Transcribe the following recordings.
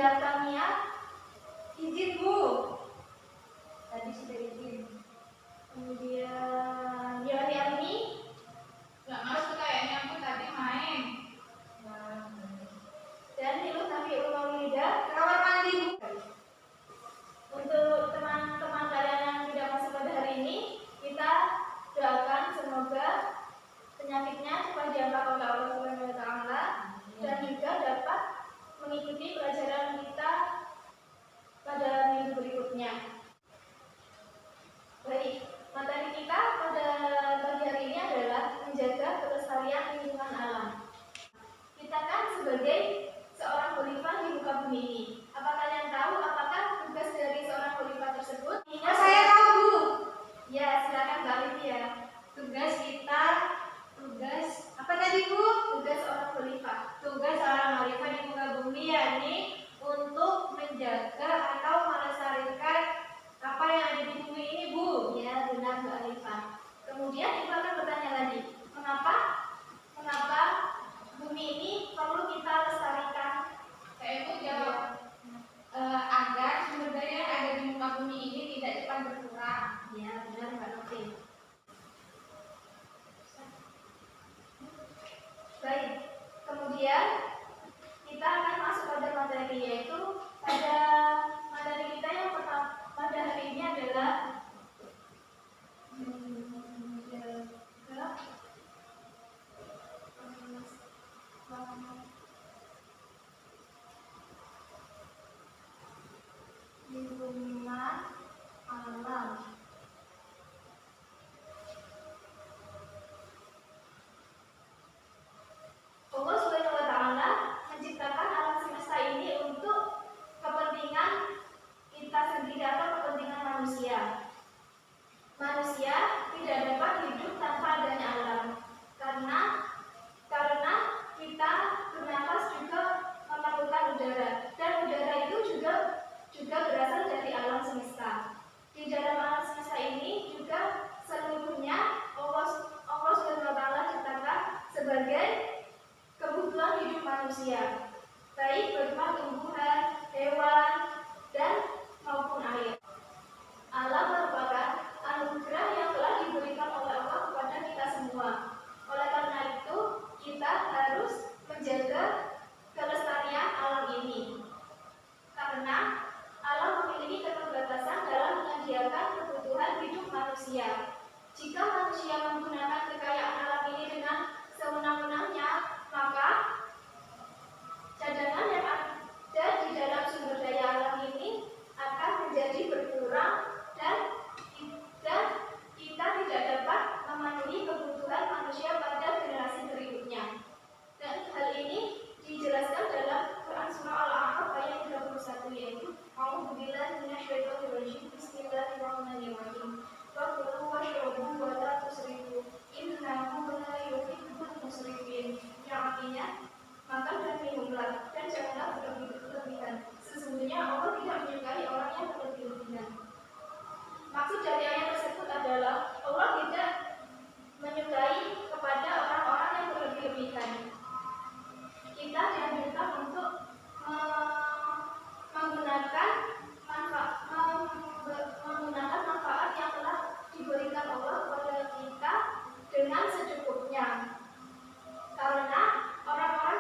Ya Tania, izin Bu. Tadi sudah izin. Kemudian Yoni nggak masuk kayaknya, aku tadi main. Dan Nilu Nafi Ulma Wilida kamar mandi Bu. Untuk teman-teman kalian yang tidak masuk pada hari ini, kita doakan semoga penyakitnya cepat diangkat oleh Allah Subhanahu wa taala dan juga dapat mengikuti pelajaran kita pada minggu berikutnya. Baik, materi kita pada pagi hari ini adalah menjaga kelestarian lingkungan alam. Kita kan sebagai seorang khalifah di muka bumi ini. Apa kalian tahu apakah tugas dari seorang khalifah tersebut? Saya tahu Bu. Ya, silakan Mbak Lydia. Tugas kita, tugas apa tadi Bu? Tugas seorang khalifah. Tugas seorang khalifah di muka bumi yakni untuk menjaga atau melestarikan apa yang ada di bumi ini Bu. Ya, benar Mbak Alifah. Kemudian Ibu akan bertanya lagi, mengapa bumi ini perlu kita lestarikan? Saya Ibu jawab agar sumber daya yang ada di muka bumi ini tidak cepat berkurang. Ya, benar Mbak Novi. Baik, kemudian kita akan masuk pada materi, yaitu pada materi kita yang pertama pada hari ini adalah lingkungan alam. Allah Subhanahu wa taala menciptakan alam semesta ini untuk kepentingan kita sendiri atau kepentingan manusia. Manusia tidak dapat hidup tanpa adanya alam, karena kita bernapas juga memerlukan udara, dan udara itu juga berasal dari alam semesta. Di dalam alam semesta ini juga seluruhnya Allah Subhanahu wa taala ciptakan sebagai kebutuhan hidup manusia, baik berupa tumbuhan, hewan, dan maupun air. Alam merupakan anugerah yang telah diberikan oleh Allah kepada kita semua. Oleh karena itu, kita harus menjaga kelestarian alam ini. Karena alam memiliki keterbatasan dalam menyediakan kebutuhan hidup manusia. Jika manusia menggunakan kekayaan alam ini dengan sewenang-wenangnya, maka cadangan yang ada di dalam sumber daya alam ini akan menjadi berkurang dan kita tidak dapat memenuhi kebutuhan manusia pada generasi berikutnya. Dan hal ini dijelaskan dalam Quran surah Al-A'raf ayat 31, yaitu A'udzubillahi minasyaitonir rajim. Bismillahirrahmanirrahim. Fakulu washrabu wa la tusrifu innahu la yuhibbul musrifin. Yang artinya, makan dan minumlah dan janganlah berlebih-lebihan. Sesungguhnya Allah tidak menyukai orang yang berlebih-lebihan. Maksud dari ayat tersebut adalah Allah tidak menyukai kepada orang-orang yang berlebih-lebihan. Kita dianjurkan untuk menggunakan manfaat yang telah diberikan Allah kepada kita dengan secukupnya. Karena orang-orang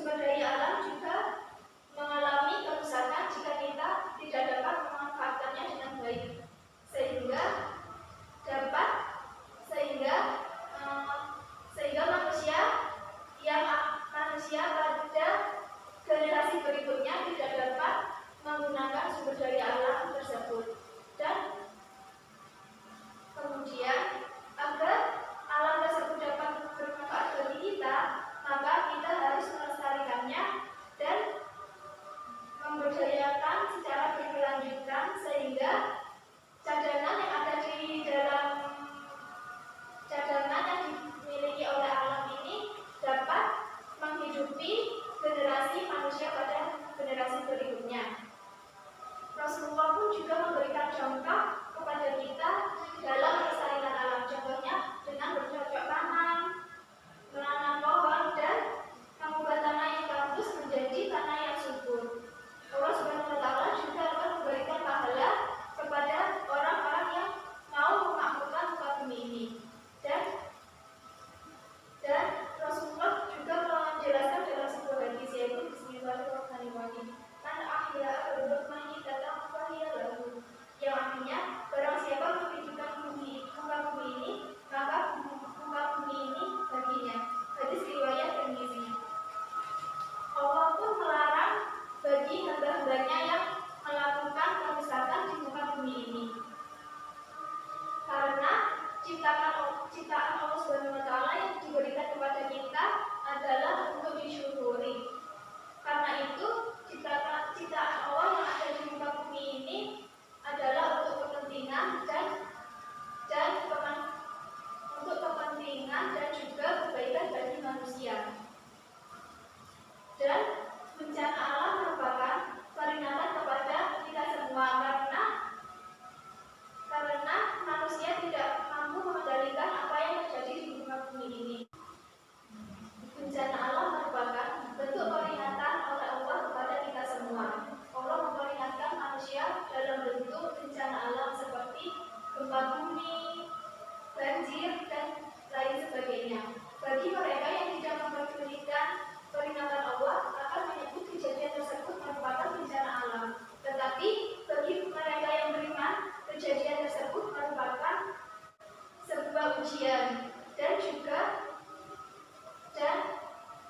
sumber daya alam juga mengalami kerusakan jika kita tidak dapat memanfaatkannya dengan baik, sehingga manusia pada generasi berikutnya tidak dapat menggunakan sumber daya alam tersebut. Dan kemudian agar alam tersebut dapat bermanfaat bagi kita, maka kita harus melestarikannya dan memberdayakan secara berkelanjutan, sehingga cadangan yang dimiliki oleh alam ini dapat menghidupi generasi manusia pada generasi berikutnya. Rasulullah pun juga memberikan contoh kepada kita dalam melestarikan alam, contohnya dengan bercocok tanam, menanam pohon, dan mengubah tanah yang gambus menjadi tanah yang subur. Allah Subhanahu wa Ta'ala juga akan memberikan pahala kepada orang-orang yang mau memakmurkan muka bumi ini. Dan Rasulullah juga menjelaskan dalam sebuah hadis, yaitu Bismillahirrahmanirrahim, man ahya'a al-mayyitata fahiya lahu, yang artinya barang siapa menghidupkan muka bumi ini, maka muka bumi ini baginya. Hadis riwayat Tirmizi. Allah pun melarang bagi hamba-hambanya yang melakukan kerusakan di muka bumi ini, karena ciptaan Allah Subhanahu wa Ta'ala yang diberikan kepada kita adalah untuk disyukuri. Karena itu ciptaan Allah yang ada di muka bumi ini adalah untuk kepentingan dan juga kebaikan bagi manusia. Dan bencana alam merupakan peringatan kepada kita semua, karena manusia tidak mampu mengendalikan apa yang terjadi di muka bumi ini. Bencana alam merupakan bentuk peringatan oleh Allah kepada kita semua. Allah memperingatkan manusia dalam bentuk bencana alam seperti gempa bumi, banjir, dan lain sebagainya. Bagi mereka yang tidak memperdulikan peringatan Allah akan menyebut kejadian tersebut merupakan bencana alam. Tetapi bagi mereka yang beriman, kejadian tersebut merupakan sebuah ujian, dan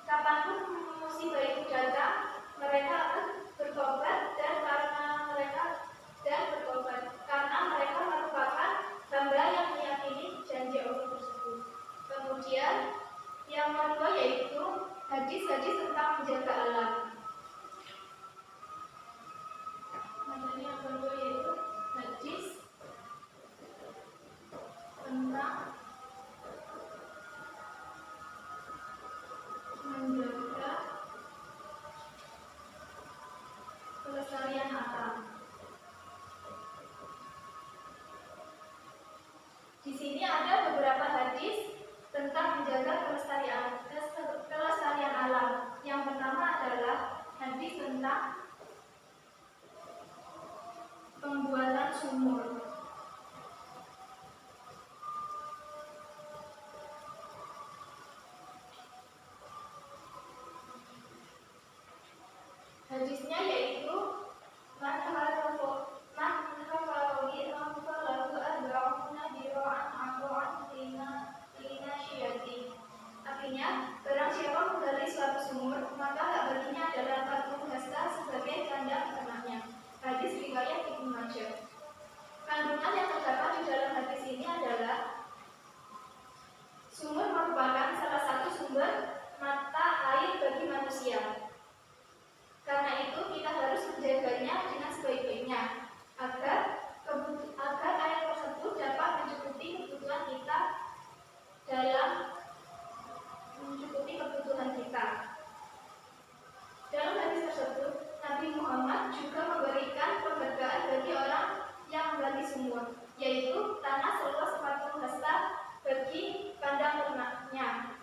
kapanpun musibah itu datang, mereka akan bertobat karena mereka merupakan hamba yang meyakini janji Allah tersebut. Kemudian yang kedua yaitu hadis-hadis tentang menjaga alam. Yang kedua yaitu hadis tentang menjaga kelestarian alam. Di sini ada beberapa hadis tentang menjaga kelestarian alam. Yang pertama adalah hadis tentang pembuatan sumur. Hadisnya yaitu man artinya, barang siapa menggali suatu sumur, maka hak baginya adalah 40 hasta sebagai kandang ternaknya. Hadis riwayat Ibnu Majah. Kandungan yang terdapat di dalam hadis ini adalah sumur merupakan salah satu sumber mata air bagi manusia. Karena itu kita harus menjaganya dengan sebaik-baiknya agar air tersebut dapat mencukupi kebutuhan kita. Dalam hadis tersebut, Nabi Muhammad juga memberikan penghargaan bagi orang yang menggali sumur, yaitu tanah seluas 40 hasta bagi kandang ternaknya.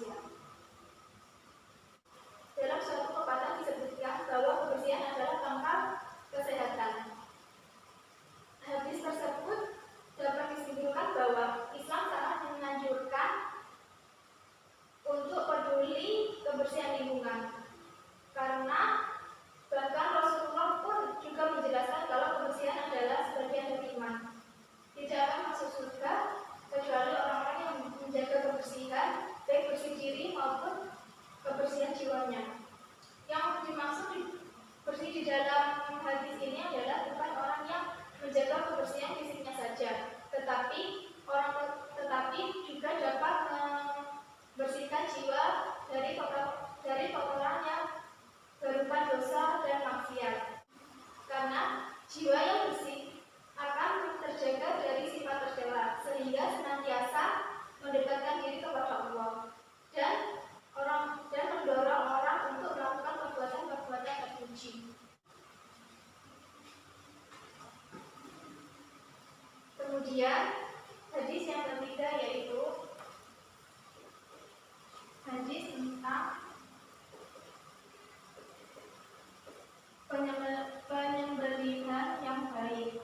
manusia. Dalam suatu pepatah disebutkan bahwa kebersihan adalah pangkal kesehatan. Hadis tersebut dapat disimpulkan bahwa Islam sangat menganjurkan untuk peduli kebersihan lingkungan, karena bahkan Rasulullah pun juga menjelaskan kalau kebersihan adalah sebagian dari iman. Tidak akan masuk surga kecuali orang-orang yang menjaga kebersihan, baik bersih diri maupun kebersihan jiwanya. Yang dimaksud bersih di dalam hadis ini adalah bukan orang yang menjaga kebersihan fisiknya saja, tetapi juga dapat membersihkan jiwa dari kotoran yang berupa dosa dan maksiat. Karena jiwa yang bersih akan terjaga dari sifat tercela, sehingga senantiasa mendekatkan diri kepada Allah dan mendorong orang untuk melakukan perbuatan-perbuatan terpuji. Kemudian hadis yang ketiga yaitu hadis tentang penyembelihan yang baik.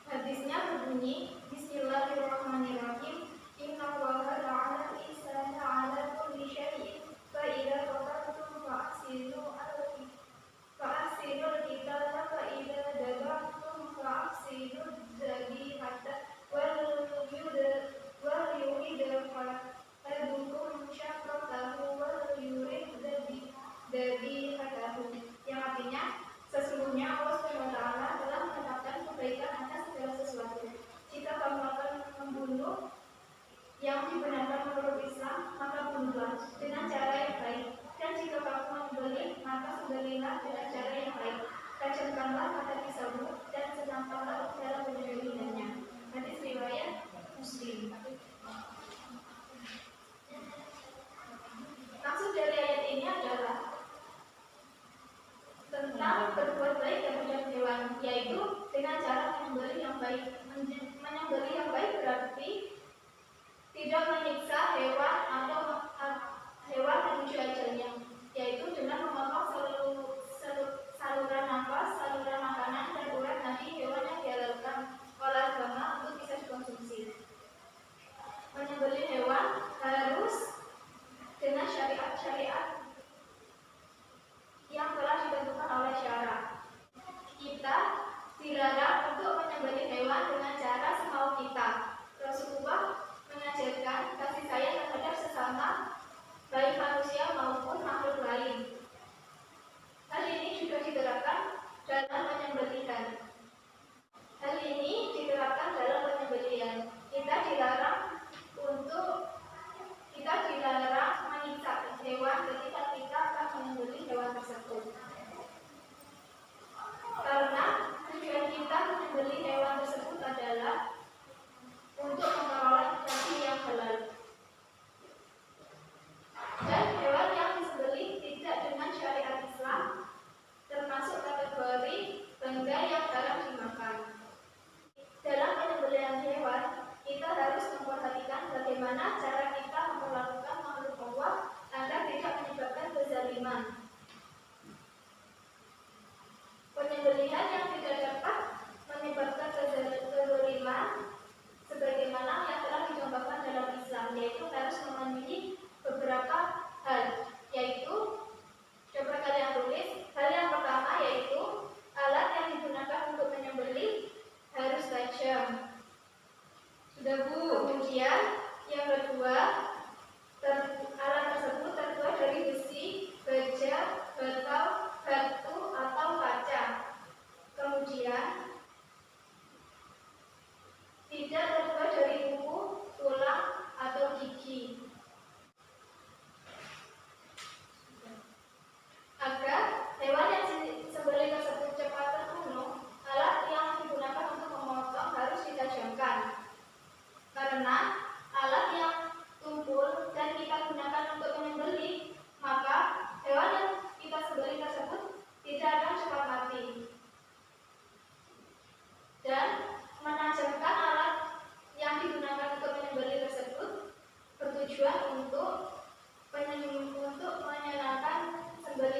Hadisnya berbunyi, Bismillahirrahmanirrahim. Innallaha ja'ala al-ihsana 'ala kulli syai'in fa idza qataltum fa'ahsinul qitala fa idza dabahtum fa'ahsinud dhabihata wal yurid ahadukum syafratahu wal yurid dhabihatahu, yang artinya sesungguhnya Allah SWT telah menetapkan kebaikan atas segala sesuatu. Jika kamu akan membunuh yang dibenarkan menurut Islam, maka bunuhlah dengan cara yang baik. Dan jika kamu membeli, maka sembelilah dengan cara yang baik. Tajamkanlah mata pisaumu dan senangkanlah dalam penyembelihannya. Hadis riwayat Muslim. Maksud dari ayat ini adalah tentang berbuat baik kepada hewan, yaitu dengan cara menyembelih yang baik. Menyembelih yang baik berarti tidak menyiksa hewan atau hewan menuju ajalnya, yaitu dengan memotong saluran nafas, saluran makanan, dan urat nadi hewan yang dihalalkan oleh agama untuk bisa dikonsumsi. Menyembelih hewan harus dengan syariat-syariat yang telah ditentukan oleh syara. Kita dilarang untuk menyembelih hewan dengan cara semau kita. Rasulullah mengajarkan kasih sayang terhadap sesama, baik manusia maupun makhluk lain. Hal ini juga diterapkan dalam penyembelihan. Kita dilarang menyiksa hewan ketika kita akan menyembelih hewan tersebut. Karena tujuan kita menyembelih hewan tersebut adalah untuk memperoleh daging yang halal. Dan hewan yang disembelih tidak dengan syariat Islam termasuk kategori benda yang haram dimakan. Dalam penyembelihan hewan, kita harus memperhatikan bagaimana cara kita memperlakukan makhluk Allah agar tidak menyebabkan kezaliman. Penyembelihan yang tidak dapat menyebabkan kezaliman sebagaimana yang telah dicontohkan dalam Islam, yaitu harus memenuhi beberapa hal, yaitu coba kalian tulis. Hal yang pertama yaitu alat yang digunakan untuk menyembelih harus tajam. Sudah Bu. Kemudian yang kedua, alat tersebut terbuat dari besi, baja,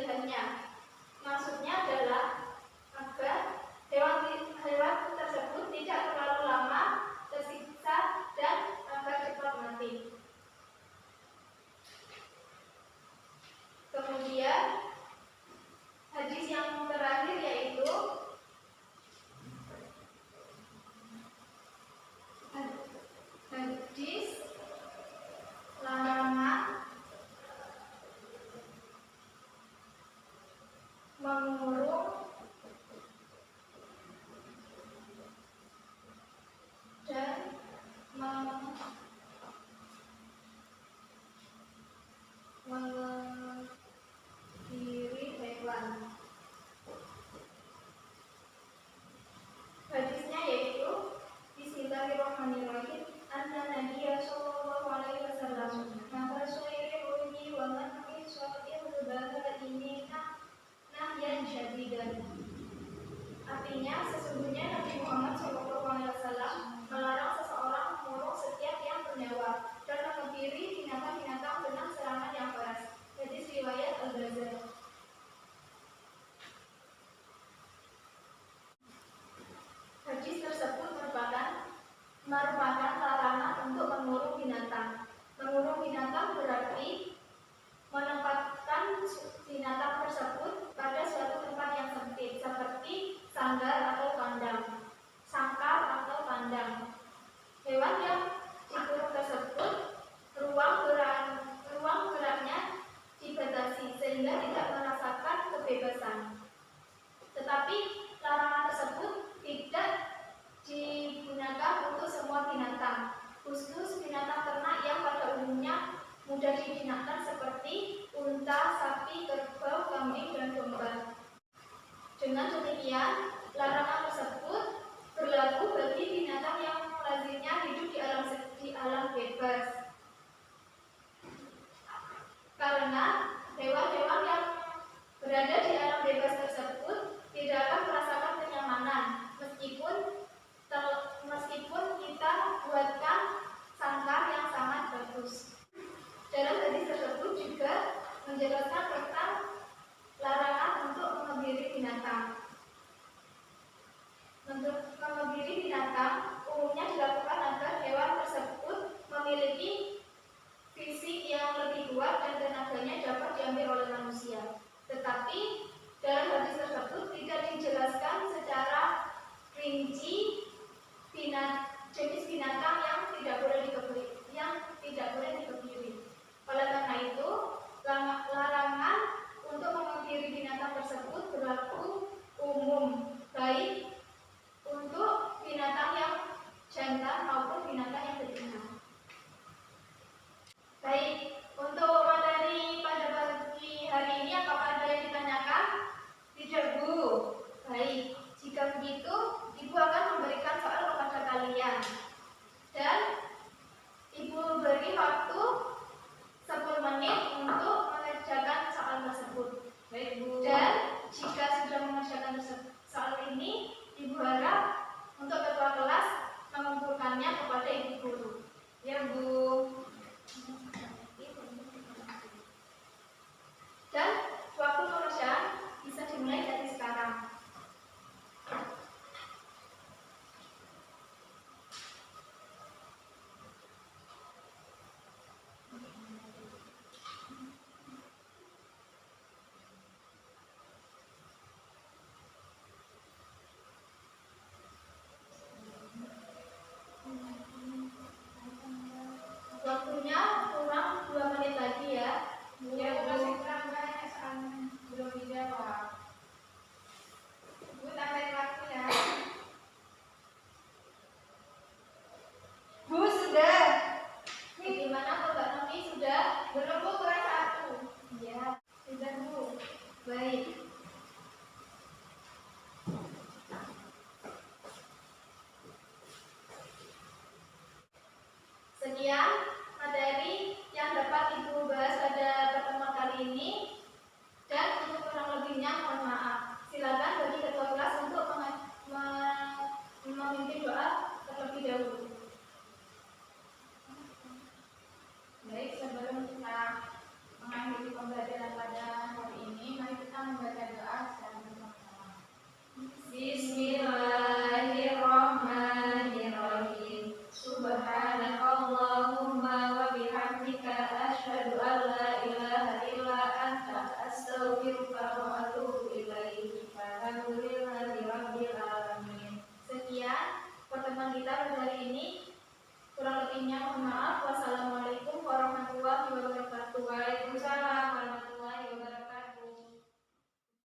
kelebihannya. Maksudnya adalah agar hewan tersebut tidak terlalu lama tersiksa dan agar cepat mati. Kemudian hadis yang terakhir yaitu hadis larangan mengurung dan mengakhiri hewan. Hadisnya yaitu Bismillahirrahmanirrahim. Anna Nabiya sallallahu alaihi wasallam nahar suhairi wa man'i suhair rubah ini nahyan syadidan. Artinya, sesungguhnya Nabi Muhammad SAW melarang seseorang mengurung setiap yang bernyawa dan mengebiri binatang-binatang dengan serangan yang keras. Hadis riwayat Al-Bazzar. Hadis tersebut merupakan larangan untuk mengurung binatang. Mengurung binatang berarti menempatkan binatang tersebut pada suatu tempat yang sempit, seperti sangkar atau kandang. Hewan yang dikurung tersebut ruang geraknya dibatasi sehingga tidak merasakan kebebasan. Tetapi larangan tersebut tidak digunakan untuk semua binatang, khusus binatang ternak yang pada umumnya mudah dijinakkan seperti unta, sapi, kerbau, kambing, dan domba. Dengan demikian, larangan tersebut berlaku bagi binatang yang lazimnya hidup di alam bebas. Karena hewan-hewan yang berada di alam bebas tersebut tidak akan merasakan kenyamanan meskipun kita buatkan sangkar yang sangat bagus. Dalam hadis tersebut juga menjelaskan tentang larangan untuk mengebiri binatang. Untuk mengebiri binatang umumnya dilakukan agar hewan tersebut memiliki fisik yang lebih kuat dan tenaganya dapat diambil oleh manusia. Tetapi dalam hadis tersebut tidak dijelaskan secara rinci jenis binatang yang tidak boleh dikebiri. Oleh karena itu, larangan untuk mengebiri binatang tersebut berlaku umum, baik untuk binatang yang jantan maupun binatang yang betina. Baik, untuk materi pada pagi hari ini apakah ada yang ditanyakan? Tidak, Bu. Baik, jika begitu, Ibu akan memberikan soal kepada kalian. Dan Ibu beri waktu 10 menit untuk mengerjakan soal tersebut. Baik, Bu. Dan jika sudah mengerjakan soal ini, Ibu harap untuk ketua kelas mengumpulkannya kepada Ibu guru. Ya, Bu. Dan waktu pengerjaan bisa dimulai dari sekarang. Waktunya kurang 2 menit lagi ya. Ya, Bu. Masih kurang banyak soalnya belum dijawab. Bu, tambahin waktu ya. Bu, sudah. Bagaimana Mbak Nomi sudah? Belum, Bu, kurang 1. Ya, sudah Bu. Baik.